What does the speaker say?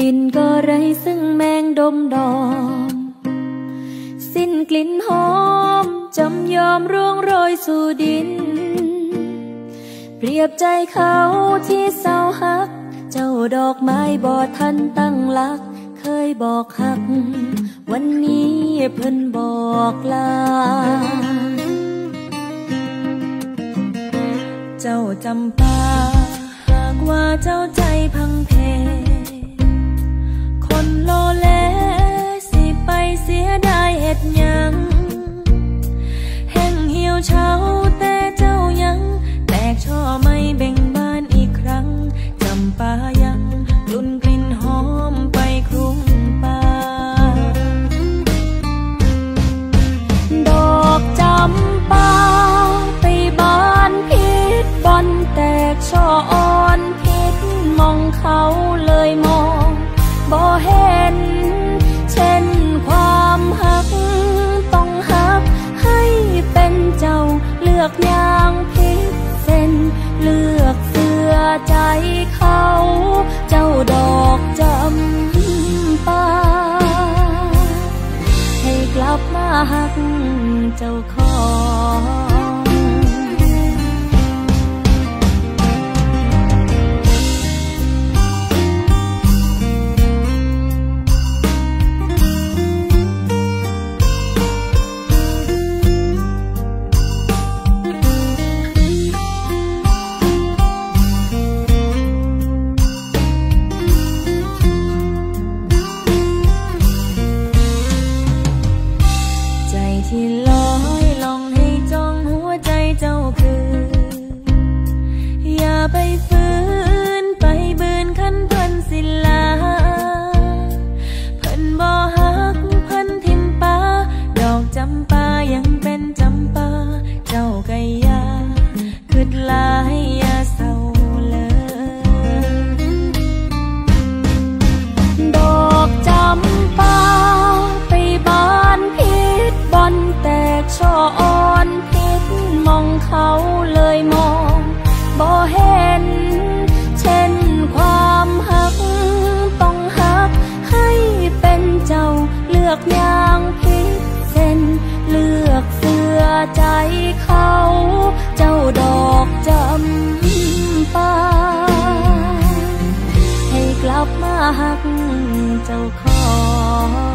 ลิ่นก็ไร้ซึ่งแมงดมดอมสิ้นกลิ่นหอมจำยอมร่วงโรยสู่ดินเปรียบใจเขาที่เศร้าฮักเจ้าดอกไม้บ่ทันตั้งหลักเคยบอกฮักวันนี้เพิ่นบอกลาเจ้าจำปาหากว่าเจ้าใจพังเพคนโลเลสิไปเสียดายเฮ็ดหยังแห้งเหี่ยวเฉาแต่เจ้ายังแตกช่อไม่เบ่งบานอีกครั้งจำปายังกลุ่นกลิ่นหอมไปคลุ้งป่าดอกจำปาไปบานพิษบอนแตกช่ออ่อนพิษมองเขาเลยมองบ่เห็นเช่นความหักต้องหักให้เป็นเจ้าเลือกอย่างพิเศษเลือกเสื้อใจเขาเจ้าดอกจำปาให้กลับมาหักเจ้าของที่ลอยลองให้จ้องหัวใจเจ้าคืออย่าไปฝืนไปบืนคันเพิ่นสิลาเพิ่นบ่ฮักเพิ่นทิมป่าดอกจำปายังเป็นจำปาเจ้าก็อย่าคิดหลายอย่าเศร้าเลยดอกจำปาไปบานพิษบอนแตกช่ออ่อนพิษมองเขาเลยมองบ่เห็นเช่นความหักต้องหักให้เป็นเจ้าเลือกอย่างพิเศษเลือกเสื้อใจเขาเจ้าดอกจำปาให้กลับมาหักเจ้าของ